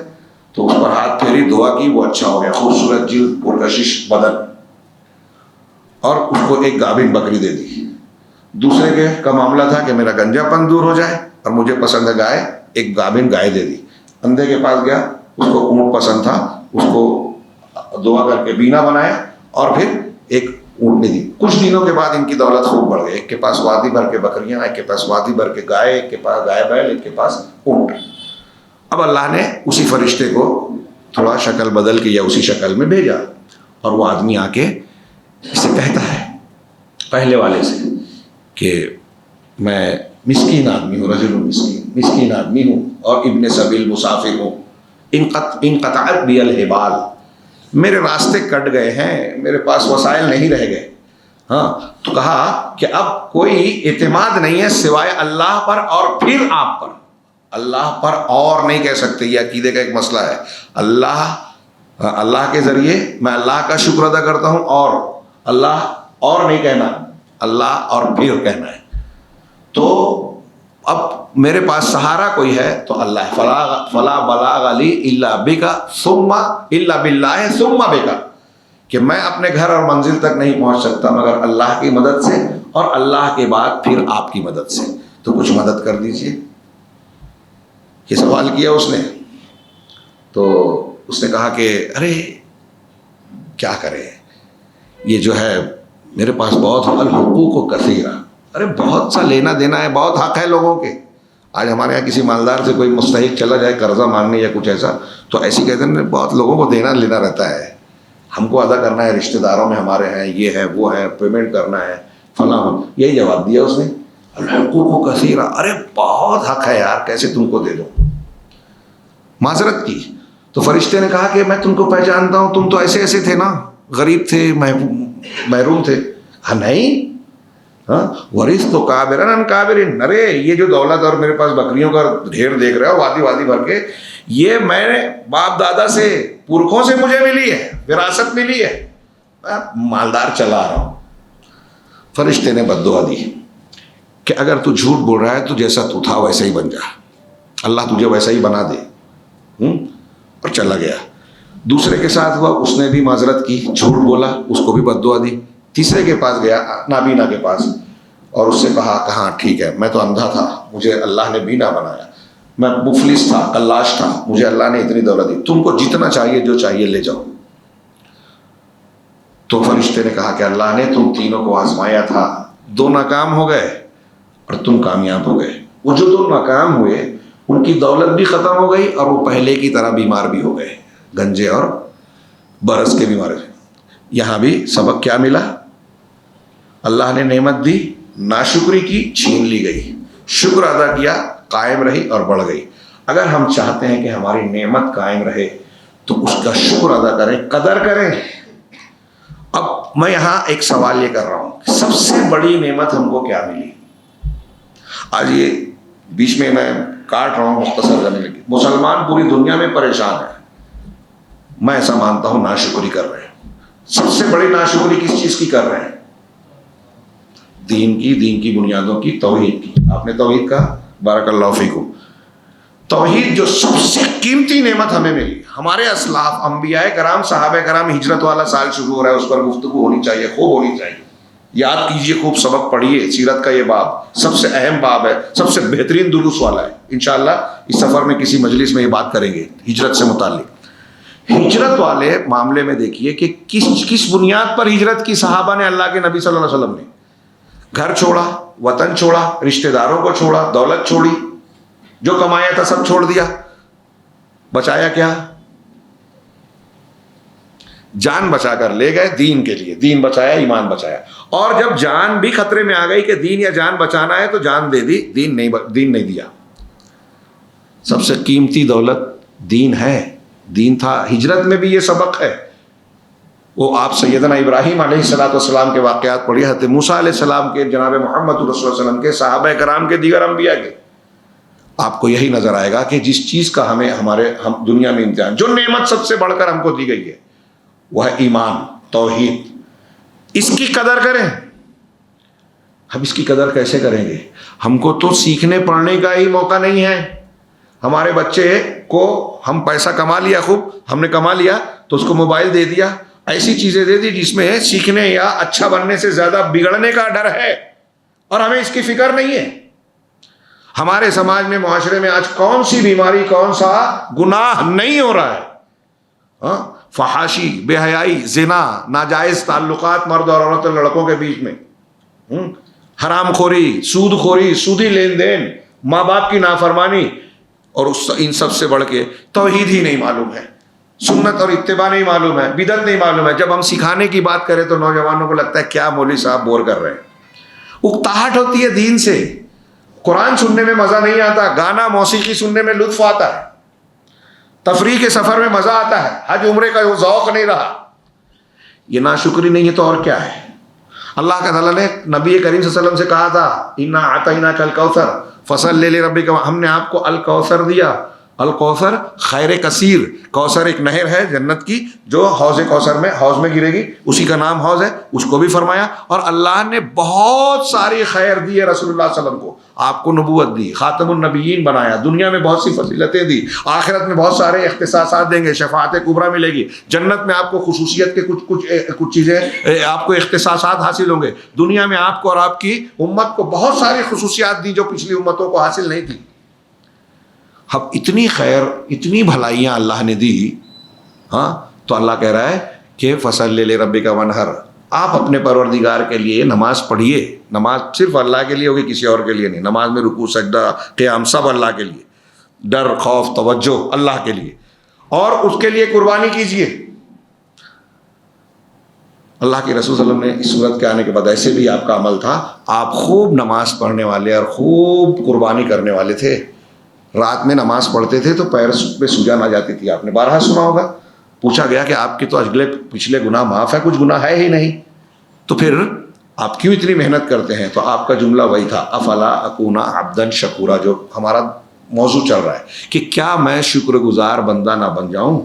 تو اس پر ہاتھ پھیری، دعا کی، وہ اچھا ہو گیا، خوبصورت جلد، پرکشش بدن، اور اس کو ایک گابن بکری دے دی۔ دوسرے کا معاملہ تھا کہ میرا گنجا پن دور ہو جائے اور مجھے پسند ہے گائے، ایک گابن گائے دے دی۔ اندھے کے پاس گیا، اس کو اونٹ پسند تھا، اس کو دعا کر کے بینا بنایا اور پھر ایک اونٹنی دی۔ کچھ دنوں کے بعد ان کی دولت خوب بڑھ گئی، ایک کے پاس وادی بھر کے بکریاں، ایک کے پاس وادی بھر کے گائے، ایک کے پاس گائے بیل، ایک کے پاس اونٹ۔ اب اللہ نے اسی فرشتے کو تھوڑا شکل بدل کے یا اسی شکل میں بھیجا، اور وہ آدمی آ کے اس سے کہتا ہے پہلے والے سے کہ میں مسکین آدمی ہوں، رجل مسکین آدمی ہوں، اور ابن سبیل مسافر ہوں، انقطعت بی الحبال، میرے راستے کٹ گئے ہیں، میرے پاس وسائل نہیں رہ گئے۔ ہاں، تو کہا کہ اب کوئی اعتماد نہیں ہے سوائے اللہ پر، اور پھر آپ پر۔ اللہ پر اور نہیں کہہ سکتے، یہ عقیدے کا ایک مسئلہ ہے۔ اللہ کے ذریعے میں اللہ کا شکر ادا کرتا ہوں، اور اللہ اور نہیں کہنا، اللہ اور پھر کہنا ہے۔ تو اب میرے پاس سہارا کوئی ہے تو اللہ ہے۔ فلا بلاغ لی الا بکا ثم الا باللہ ثم بکا، کہ میں اپنے گھر اور منزل تک نہیں پہنچ سکتا مگر اللہ کی مدد سے، اور اللہ کے بعد پھر آپ کی مدد سے، تو کچھ مدد کر دیجئے۔ یہ سوال کیا اس نے، تو اس نے کہا کہ ارے کیا کرے، یہ جو ہے میرے پاس بہت الحقوق کثیرہ، ارے بہت سا لینا دینا ہے، بہت حق ہے لوگوں کے۔ آج ہمارے یہاں کسی مالدار سے کوئی مستحق چلا جائے قرضہ مانگنے یا کچھ ایسا، تو ایسی کہتے ہیں بہت لوگوں کو دینا لینا رہتا ہے، ہم کو ادا کرنا ہے، رشتہ داروں میں ہمارے ہیں، یہ ہے وہ ہے، پیمنٹ کرنا ہے، فلاں۔ یہی جواب دیا اس نے، الحقوق کثیرہ، ارے بہت حق ہے یار، کیسے تم کو دے دوں۔ معذرت کی تو فرشتے نے کہا کہ میں تم کو پہچانتا ہوں، تم تو ایسے ایسے تھے نا، غریب تھے، محروم تھے۔ ہاں نہیں، ورث تو کابرن ان کابرن، ارے یہ جو دولت اور میرے پاس بکریوں کا ڈھیر دیکھ رہے ہو وادی بھر کے، یہ میں نے باپ دادا سے، پورکھوں سے مجھے ملی ہے، وراثت ملی ہے، میں مالدار چلا رہا ہوں۔ فرشتے نے بد دعا دی کہ اگر تو جھوٹ بول رہا ہے تو جیسا تو تھا ویسا ہی بن جا، اللہ تجھے ویسا ہی بنا دے، اور چلا گیا۔ دوسرے کے ساتھ ہوا، اس نے بھی معذرت کی، جھوٹ بولا، اس کو بھی بد دعا دی۔ تیسرے کے پاس گیا، نابینا کے پاس، اور اس سے کہا کہ ہاں ٹھیک ہے، میں تو اندھا تھا، مجھے اللہ نے بینا بنایا، میں مفلس تھا، کلاش تھا، مجھے اللہ نے اتنی دولت دی، تم کو جتنا چاہیے جو چاہیے لے جاؤ۔ تو فرشتے نے کہا کہ اللہ نے تم تینوں کو آزمایا تھا، دو ناکام ہو گئے اور تم کامیاب ہو گئے۔ وہ جو دو ناکام ہوئے ان کی دولت بھی ختم ہو گئی، اور وہ پہلے کی طرح بیمار بھی ہو گئے، گنجے اور برس کے بیمار۔ یہاں بھی سبق کیا ملا؟ اللہ نے نعمت دی، ناشکری کی چھین لی گئی، شکر ادا کیا قائم رہی اور بڑھ گئی۔ اگر ہم چاہتے ہیں کہ ہماری نعمت قائم رہے تو اس کا شکر ادا کریں، قدر کریں۔ اب میں یہاں ایک سوال یہ کر رہا ہوں کہ سب سے بڑی نعمت ہم کو کیا ملی؟ آج یہ بیچ میں کاٹ رہا ہوں مختصر کرنے لگی، مسلمان پوری دنیا میں پریشان ہے، میں ایسا مانتا ہوں ناشکری کر رہے ہیں۔ سب سے بڑی ناشکری کس چیز کی کر رہے ہیں؟ دین کی بنیادوں کی، توحید کی۔ آپ نے توحید کہا، بارک اللہ فیکم۔ توحید جو سب سے قیمتی نعمت ہمیں ملی، ہمارے اسلاف انبیاء کرام صحابہ کرام، ہجرت والا سال شروع ہو رہا ہے، اس پر گفتگو ہونی چاہیے، خوب ہونی چاہیے، یاد کیجئے، خوب سبق پڑھیے۔ سیرت کا یہ باب سب سے اہم باب ہے، سب سے بہترین دروس والا ہے۔ انشاءاللہ اس سفر میں کسی مجلس میں یہ بات کریں گے ہجرت سے متعلق۔ ہجرت والے معاملے میں دیکھیے کہ کس بنیاد پر ہجرت کی صحابہ نے، اللہ کے نبی صلی اللہ علیہ وسلم نے؟ گھر چھوڑا، وطن چھوڑا، رشتہ داروں کو چھوڑا، دولت چھوڑی، جو کمایا تھا سب چھوڑ دیا۔ بچایا کیا؟ جان بچا کر لے گئے دین کے لیے، دین بچایا، ایمان بچایا۔ اور جب جان بھی خطرے میں آ گئی کہ دین یا جان بچانا ہے تو جان دے دی، دین نہیں دیا۔ سب سے قیمتی دولت دین ہے، دین تھا۔ ہجرت میں بھی یہ سبق ہے۔ وہ آپ سیدنا ابراہیم علیہ السلام کے واقعات پڑھیے، حضرت موسیٰ علیہ السلام کے، جناب محمد رسول اللہ صلی اللہ علیہ وسلم کے، صحابہ کرام کے، دیگر انبیاء کے، آپ کو یہی نظر آئے گا کہ جس چیز کا ہم دنیا میں امتحان، جو نعمت سب سے بڑھ کر ہم کو دی گئی ہے وہ ہے ایمان، توحید۔ اس کی قدر کریں۔ ہم اس کی قدر کیسے کریں گے؟ ہم کو تو سیکھنے پڑھنے کا ہی موقع نہیں ہے۔ ہمارے بچے کو ہم پیسہ کما لیا، خوب ہم نے کما لیا تو اس کو موبائل دے دیا، ایسی چیزیں دے دی جس میں سیکھنے یا اچھا بننے سے زیادہ بگڑنے کا ڈر ہے، اور ہمیں اس کی فکر نہیں ہے۔ ہمارے سماج میں، معاشرے میں آج کون سی بیماری، کون سا گناہ نہیں ہو رہا ہے؟ فحاشی، بے حیائی، زنا، ناجائز تعلقات مرد اور عورت لڑکوں کے بیچ میں، حرام خوری، سود خوری، سودی لین دین، ماں باپ کی نافرمانی، اور ان سب سے بڑھ کے توحید ہی نہیں معلوم ہے، سنت اور اتباع نہیں معلوم ہے، بدعت نہیں معلوم ہے۔ جب ہم سکھانے کی بات کریں تو نوجوانوں کو لگتا ہے کیا مولوی صاحب بور کر رہے ہیں۔ اکتاہٹ ہوتی ہے دین سے، قرآن سننے میں مزہ نہیں آتا، گانا موسیقی سننے میں لطف آتا ہے، تفریح کے سفر میں مزہ آتا ہے، حج عمرے کا وہ ذوق نہیں رہا۔ یہ ناشکری نہیں ہے تو اور کیا ہے؟ اللہ کا تعالیٰ نے نبی کریم صلی اللہ علیہ وسلم سے کہا تھا، اِنَّا أَعْطَيْنَاكَ الْكَوْثَرَ فَصَلِّ لِرَبِّكَ، ہم نے آپ کو الکوثر دیا۔ الکوثر خیر کثیر، کوثر ایک نہر ہے جنت کی جو حوض کوثر میں، حوض میں گرے گی، اسی کا نام حوض ہے، اس کو بھی فرمایا۔ اور اللہ نے بہت ساری خیر دی ہے رسول اللہ صلی اللہ علیہ وسلم کو، آپ کو نبوت دی، خاتم النبیین بنایا، دنیا میں بہت سی فضیلتیں دی، آخرت میں بہت سارے اختصاصات دیں گے، شفاعت کبریٰ ملے گی، جنت میں آپ کو خصوصیت کے کچھ چیزیں، آپ کو اختصاصات حاصل ہوں گے۔ دنیا میں آپ کو اور آپ کی امت کو بہت ساری خصوصیات دی جو پچھلی امتوں کو حاصل نہیں تھی۔ اب اتنی خیر، اتنی بھلائیاں اللہ نے دی، تو اللہ کہہ رہا ہے کہ فصل لربک وانحر، آپ اپنے پروردگار کے لیے نماز پڑھیے۔ نماز صرف اللہ کے لیے ہوگی، کسی اور کے لیے نہیں۔ نماز میں رکوع، سجدہ، قیام سب اللہ کے لیے، ڈر، خوف، توجہ اللہ کے لیے، اور اس کے لیے قربانی کیجیے۔ اللہ کے رسول صلی اللہ علیہ وسلم نے اس صورت کے آنے کے بعد، ایسے بھی آپ کا عمل تھا، آپ خوب نماز پڑھنے والے اور خوب قربانی کرنے والے تھے۔ رات میں نماز پڑھتے تھے تو پیر پہ سجن آ جاتی تھی، آپ نے بارہا سنا ہوگا۔ پوچھا گیا کہ آپ کے تو پچھلے گناہ معاف ہے، کچھ گناہ ہے ہی نہیں، تو پھر آپ کیوں اتنی محنت کرتے ہیں؟ تو آپ کا جملہ وہی تھا، افلا اکونا عبدا شکورا، جو ہمارا موضوع چل رہا ہے کہ کیا میں شکر گزار بندہ نہ بن جاؤں؟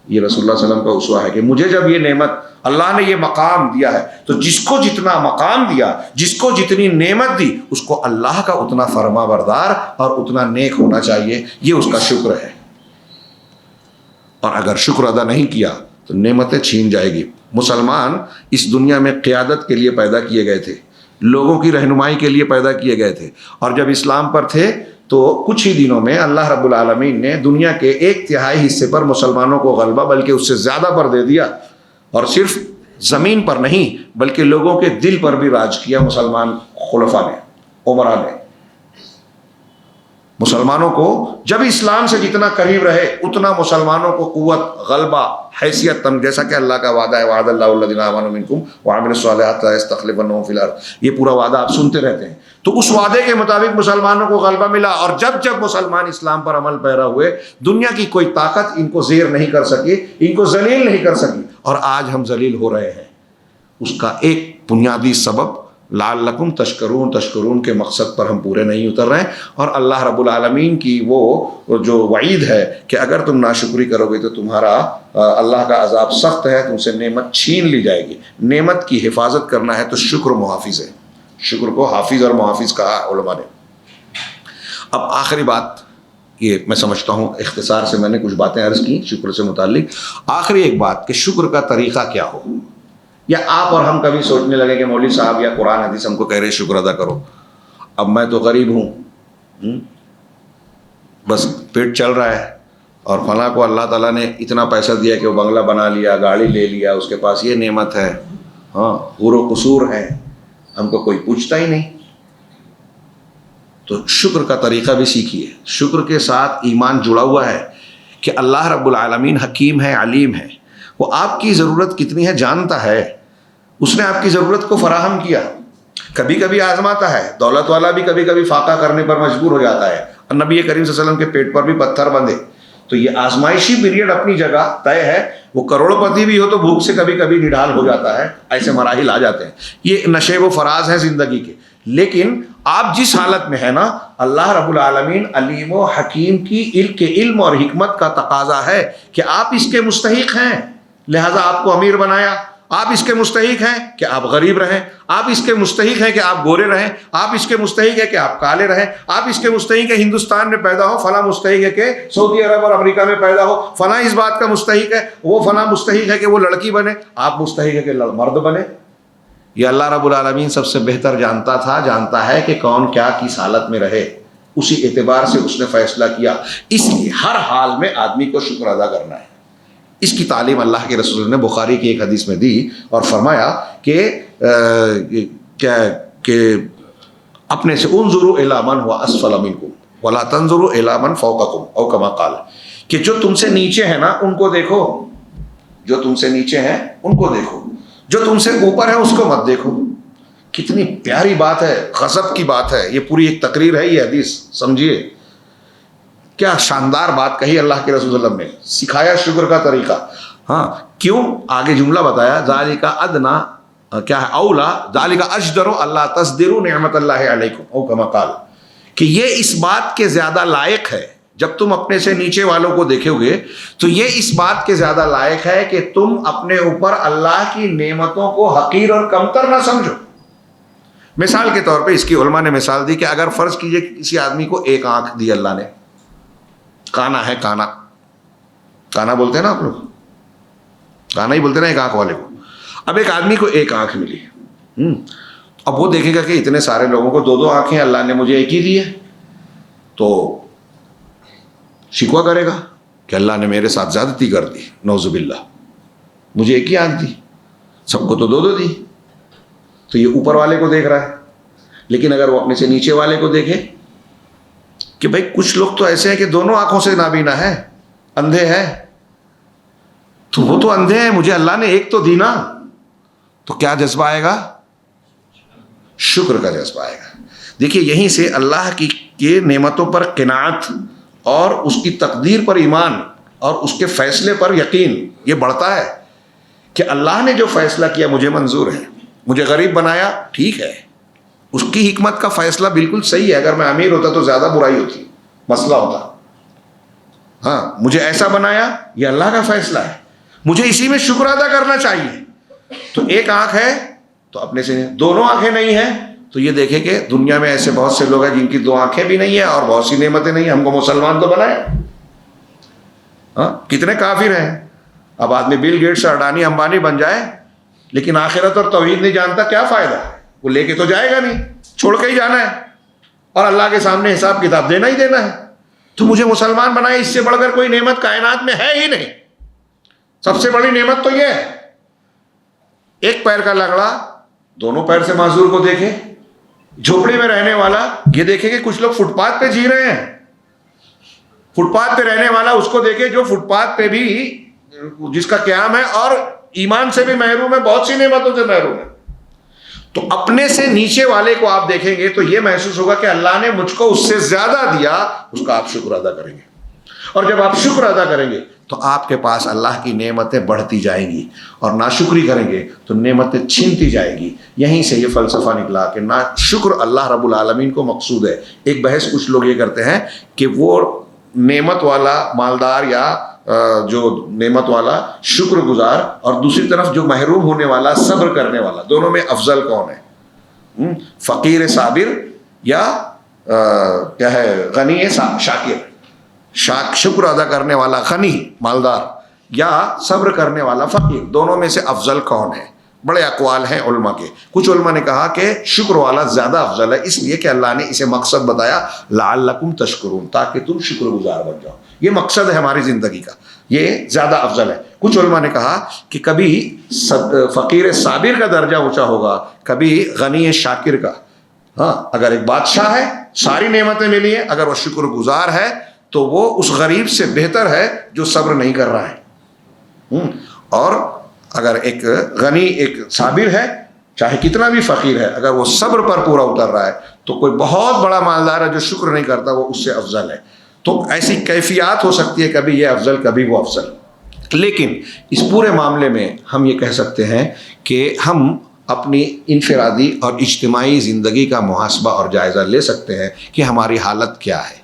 یہ رسول اللہ صلی اللہ علیہ وسلم کا اسوہ ہے کہ مجھے جب یہ نعمت، اللہ نے یہ مقام دیا ہے، تو جس کو جتنا مقام دیا، جس کو جتنی نعمت دی، اس کو اللہ کا اتنا فرما بردار اور اتنا نیک ہونا چاہیے، یہ اس کا شکر ہے۔ اور اگر شکر ادا نہیں کیا تو نعمتیں چھین جائے گی۔ مسلمان اس دنیا میں قیادت کے لیے پیدا کیے گئے تھے، لوگوں کی رہنمائی کے لیے پیدا کیے گئے تھے، اور جب اسلام پر تھے تو کچھ ہی دنوں میں اللہ رب العالمین نے دنیا کے 1/3 حصے پر مسلمانوں کو غلبہ، بلکہ اس سے زیادہ پر دے دیا، اور صرف زمین پر نہیں بلکہ لوگوں کے دل پر بھی راج کیا مسلمان خلفاء نے، عمراء نے۔ مسلمانوں کو جب اسلام سے جتنا قریب رہے اتنا مسلمانوں کو قوت، غلبہ، حیثیت، جیسا کہ اللہ کا وعدہ ہے، وعد اللہ الذین آمنوا منکم وعملوا الصالحات لیستخلفنہم فی الارض، یہ پورا وعدہ آپ سنتے رہتے ہیں. تو اس وعدے کے مطابق مسلمانوں کو غلبہ ملا، اور جب جب مسلمان اسلام پر عمل پیرا ہوئے دنیا کی کوئی طاقت ان کو زیر نہیں کر سکی، ان کو ذلیل نہیں کر سکی. اور آج ہم ذلیل ہو رہے ہیں. اس کا ایک بنیادی سبب لعلکم تشکرون، تشکرون کے مقصد پر ہم پورے نہیں اتر رہے ہیں. اور اللہ رب العالمین کی وہ جو وعید ہے کہ اگر تم ناشکری کرو گے تو تمہارا اللہ کا عذاب سخت ہے، تم سے نعمت چھین لی جائے گی. نعمت کی حفاظت کرنا ہے تو شکر محافظ ہے. شکر کو حافظ اور محافظ کہا علماء نے. اب آخری بات یہ میں سمجھتا ہوں اختصار سے میں نے کچھ باتیں عرض کی شکر سے متعلق. آخری ایک بات کہ شکر کا طریقہ کیا ہو. یا آپ اور ہم کبھی سوچنے لگے کہ مولوی صاحب یا قرآن حدیث ہم کو کہہ رہے شکر ادا کرو، اب میں تو غریب ہوں، بس پیٹ چل رہا ہے، اور فلاں کو اللہ تعالیٰ نے اتنا پیسہ دیا کہ وہ بنگلہ بنا لیا، گاڑی لے لیا، اس کے پاس یہ نعمت ہے، ہاں حور و قصور ہے، ہم کو کوئی پوچھتا ہی نہیں. تو شکر کا طریقہ بھی سیکھیے. شکر کے ساتھ ایمان جڑا ہوا ہے کہ اللہ رب العالمین حکیم ہے، علیم ہے. وہ آپ کی ضرورت کتنی ہے جانتا ہے، اس نے آپ کی ضرورت کو فراہم کیا. کبھی کبھی آزماتا ہے. دولت والا بھی کبھی کبھی فاقہ کرنے پر مجبور ہو جاتا ہے، اور نبی کریم صلی اللہ علیہ وسلم کے پیٹ پر بھی پتھر بندھے. تو یہ آزمائشی پیریڈ اپنی جگہ طے ہے. وہ کروڑ پتی بھی ہو تو بھوک سے کبھی کبھی نڈال ہو جاتا ہے. ایسے مراحل آ جاتے ہیں. یہ نشیب و فراز ہیں زندگی کے. لیکن آپ جس حالت میں ہے نا، اللہ رب العالمین علیم و حکیم کے علم اور حکمت کا تقاضا ہے کہ آپ اس کے مستحق ہیں، لہذا آپ کو امیر بنایا. آپ اس کے مستحق ہیں کہ آپ غریب رہیں، آپ اس کے مستحق ہیں کہ آپ گورے رہیں، آپ اس کے مستحق ہیں کہ آپ کالے رہیں، آپ اس کے مستحق ہیں ہندوستان میں پیدا ہو، فلاں مستحق ہے کہ سعودی عرب اور امریکہ میں پیدا ہو، فلاں اس بات کا مستحق ہے، وہ فلاں مستحق ہے کہ وہ لڑکی بنے، آپ مستحق ہے کہ مرد بنے. یہ اللہ رب العالمین سب سے بہتر جانتا ہے کہ کون کیا کس حالت میں رہے. اسی اعتبار سے اس نے فیصلہ کیا. اس لیے ہر حال میں آدمی کو شکر ادا کرنا ہے. اس کی تعلیم اللہ کے رسول نے بخاری کی ایک حدیث میں دی اور فرمایا کہ اپنے سے انظروا الی من هو اسفل منکم ولا تنظروا الی من فوقکم او کما قال، کہ جو تم سے نیچے ہیں نا ان کو دیکھو، جو تم سے نیچے ہیں ان کو دیکھو، جو تم سے اوپر ہے اس کو مت دیکھو. کتنی پیاری بات ہے، غضب کی بات ہے. یہ پوری ایک تقریر ہے یہ حدیث، سمجھیے کیا شاندار بات کہی اللہ کے رسول صلی اللہ علیہ وسلم نے. سکھایا شکر کا طریقہ. ہاں کیوں؟ آگے جملہ بتایا، ذالک ادنا کیا ہے، اولا ذالک اجدر اللہ تصدروا نعمت اللہ علیکم او کما قال، کہ یہ اس بات کے زیادہ لائق ہے جب تم اپنے سے نیچے والوں کو دیکھو گے تو یہ اس بات کے زیادہ لائق ہے کہ تم اپنے اوپر اللہ کی نعمتوں کو حقیر اور کمتر نہ سمجھو. مثال کے طور پہ اس کی علماء نے مثال دی کہ اگر فرض کیجئے کہ کسی آدمی کو ایک آنکھ دی اللہ نے، کانا ہے، کانا بولتے ہیں نا آپ لوگ، کانا ہی بولتے ہیں نا ایک آنکھ والے کو. اب ایک آدمی کو ایک آنکھ ملی، اب وہ دیکھے گا کہ اتنے سارے لوگوں کو دو دو آنکھیں، اللہ نے مجھے ایک ہی دی ہے، تو شکوہ کرے گا کہ اللہ نے میرے ساتھ زیادتی کر دی، نعوذ باللہ، مجھے ایک ہی آنکھ دی، سب کو تو دو دو دی. تو یہ اوپر والے کو دیکھ رہا ہے. لیکن اگر وہ اپنے سے نیچے والے کو دیکھے کہ بھائی کچھ لوگ تو ایسے ہیں کہ دونوں آنکھوں سے نابینا ہے، اندھے ہیں، تو وہ تو اندھے ہیں، مجھے اللہ نے ایک تو دی نا، تو کیا جذبہ آئے گا؟ شکر کا جذبہ آئے گا. دیکھیے یہیں سے اللہ کی نعمتوں پر قناعت اور اس کی تقدیر پر ایمان اور اس کے فیصلے پر یقین یہ بڑھتا ہے کہ اللہ نے جو فیصلہ کیا مجھے منظور ہے. مجھے غریب بنایا، ٹھیک ہے، اس کی حکمت کا فیصلہ بالکل صحیح ہے. اگر میں امیر ہوتا تو زیادہ برائی ہوتی، مسئلہ ہوتا. ہاں مجھے ایسا بنایا، یہ اللہ کا فیصلہ ہے، مجھے اسی میں شکر ادا کرنا چاہیے. تو ایک آنکھ ہے تو اپنے سے، دونوں آنکھیں نہیں ہیں تو یہ دیکھیں کہ دنیا میں ایسے بہت سے لوگ ہیں جن کی دو آنکھیں بھی نہیں ہیں اور بہت سی نعمتیں نہیں ہیں. ہم کو مسلمان تو بنائے، ہاں کتنے کافر ہیں. اب آدمی بل گیٹس اڈانی امبانی بن جائے لیکن آخرت اور توحید نہیں جانتا، کیا فائدہ؟ وہ لے کے تو جائے گا نہیں، چھوڑ کے ہی جانا ہے اور اللہ کے سامنے حساب کتاب دینا ہی دینا ہے. تو مجھے مسلمان بنائے، اس سے بڑھ کر کوئی نعمت کائنات میں ہے ہی نہیں. سب سے بڑی نعمت تو یہ ہے. ایک پیر کا لنگڑا دونوں پیر سے معذور کو دیکھے، جھوپڑی میں رہنے والا یہ دیکھے کہ کچھ لوگ فٹ پاتھ پہ جی رہے ہیں، فٹ پاتھ پہ رہنے والا اس کو دیکھے جو فٹ پاتھ پہ بھی جس کا قیام ہے اور ایمان سے بھی محروم ہے, بہت سی نعمتوں سے محروم ہے. تو اپنے سے نیچے والے کو آپ دیکھیں گے تو یہ محسوس ہوگا کہ اللہ نے مجھ کو اس سے زیادہ دیا, اس کا آپ شکر ادا کریں گے. اور جب آپ شکر ادا کریں گے تو آپ کے پاس اللہ کی نعمتیں بڑھتی جائیں گی, اور ناشکری کریں گے تو نعمتیں چھنتی جائیں گی. یہیں سے یہ فلسفہ نکلا کہ نا شکر اللہ رب العالمین کو مقصود ہے. ایک بحث کچھ لوگ یہ کرتے ہیں کہ وہ نعمت والا مالدار یا جو نعمت والا شکر گزار, اور دوسری طرف جو محروم ہونے والا صبر کرنے والا, دونوں میں افضل کون ہے؟ فقیر صابر یا کیا ہے غنی شاکر؟ شکر ادا کرنے والا غنی مالدار یا صبر کرنے والا فقیر, دونوں میں سے افضل کون ہے؟ بڑے اقوال ہیں علماء کے. کچھ علماء نے کہا کہ شکر والا زیادہ افضل ہے, اس لیے کہ اللہ نے اسے مقصد بتایا لعلکم تشکرون, تاکہ تم شکر گزار بن جاؤ. یہ مقصد ہے ہماری زندگی کا, یہ زیادہ افضل ہے. کچھ علماء نے کہا کہ کبھی فقیر صابر کا درجہ اونچا ہوگا, کبھی غنی شاکر کا. ہاں, اگر ایک بادشاہ ہے, ساری نعمتیں ملی ہیں, اگر وہ شکر گزار ہے تو وہ اس غریب سے بہتر ہے جو صبر نہیں کر رہا ہے. اور اگر ایک غنی ایک صابر ہے, چاہے کتنا بھی فقیر ہے, اگر وہ صبر پر پورا اتر رہا ہے تو کوئی بہت بڑا مالدار ہے جو شکر نہیں کرتا, وہ اس سے افضل ہے. تو ایسی کیفیات ہو سکتی ہے, کبھی یہ افضل کبھی وہ افضل. لیکن اس پورے معاملے میں ہم یہ کہہ سکتے ہیں کہ ہم اپنی انفرادی اور اجتماعی زندگی کا محاسبہ اور جائزہ لے سکتے ہیں کہ ہماری حالت کیا ہے.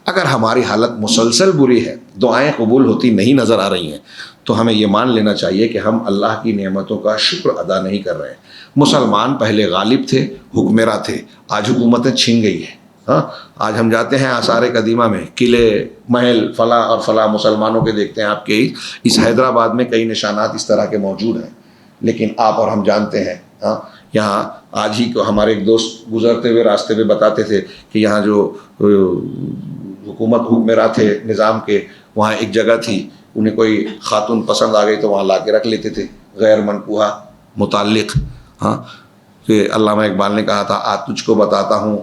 اگر ہماری حالت مسلسل بری ہے, دعائیں قبول ہوتی نہیں نظر آ رہی ہیں, تو ہمیں یہ مان لینا چاہیے کہ ہم اللہ کی نعمتوں کا شکر ادا نہیں کر رہے ہیں. مسلمان پہلے غالب تھے, حکمراں تھے, آج حکومتیں چھن گئی ہیں. ہاں, آج ہم جاتے ہیں آثار قدیمہ میں, قلعے محل فلاں اور فلاں مسلمانوں کے دیکھتے ہیں آپ کے اس حیدرآباد میں کئی نشانات اس طرح کے موجود ہیں. لیکن آپ اور ہم جانتے ہیں, ہاں, یہاں آج ہی کو ہمارے ایک دوست گزرتے ہوئے راستے پہ بتاتے تھے کہ یہاں جو حکومت حکمراں تھے نظام کے, وہاں ایک جگہ تھی, انہیں کوئی خاتون پسند آ گئی تو وہاں لا کے رکھ لیتے تھے غیر منقوحہ متعلق. ہاں, کہ علامہ اقبال نے کہا تھا آج تجھ کو بتاتا ہوں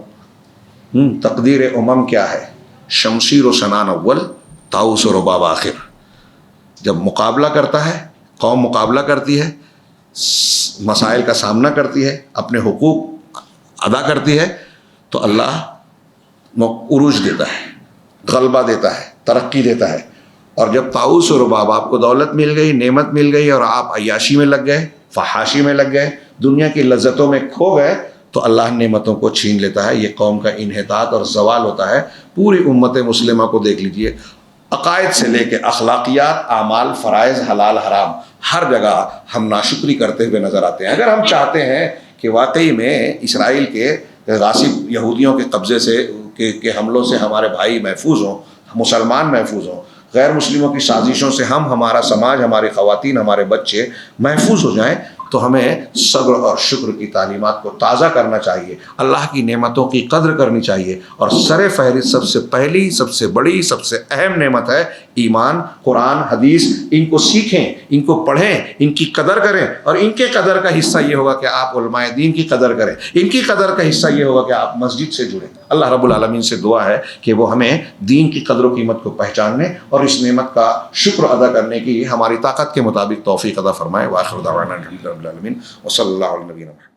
تقدیر امم کیا ہے, شمشیر و سنان اول طاؤس و رباب آخر. جب مقابلہ کرتا ہے, قوم مقابلہ کرتی ہے, مسائل کا سامنا کرتی ہے, اپنے حقوق ادا کرتی ہے, تو اللہ عروج دیتا ہے, غلبہ دیتا ہے, ترقی دیتا ہے. اور جب طاؤس و رباب, آپ کو دولت مل گئی, نعمت مل گئی, اور آپ عیاشی میں لگ گئے, فحاشی میں لگ گئے, دنیا کی لذتوں میں کھو گئے, تو اللہ نعمتوں کو چھین لیتا ہے. یہ قوم کا انحطاط اور زوال ہوتا ہے. پوری امت مسلمہ کو دیکھ لیجئے, عقائد سے لے کے اخلاقیات, اعمال, فرائض, حلال حرام, ہر جگہ ہم ناشکری کرتے ہوئے نظر آتے ہیں. اگر ہم چاہتے ہیں کہ واقعی میں اسرائیل کے غاصب یہودیوں کے قبضے سے کے حملوں سے ہمارے بھائی محفوظ ہوں, مسلمان محفوظ ہوں, غیر مسلموں کی سازشوں سے ہمارا سماج, ہماری خواتین, ہمارے بچے محفوظ ہو جائیں, تو ہمیں صبر اور شکر کی تعلیمات کو تازہ کرنا چاہیے. اللہ کی نعمتوں کی قدر کرنی چاہیے. اور سر فہرست سب سے پہلی, سب سے بڑی, سب سے اہم نعمت ہے ایمان, قرآن, حدیث. ان کو سیکھیں, ان کو پڑھیں, ان کی قدر کریں, اور ان کے قدر کا حصہ یہ ہوگا کہ آپ علماء دین کی قدر کریں. ان کی قدر کا حصہ یہ ہوگا کہ آپ مسجد سے جڑیں. اللہ رب العالمین سے دعا ہے کہ وہ ہمیں دین کی قدر و قیمت کو پہچاننے اور اس نعمت کا شکر ادا کرنے کی ہماری طاقت کے مطابق توفیق عطا فرمائے. وآخر دعوانا الحمد للہ رب العالمین وصلی اللہ علیہ وسلم.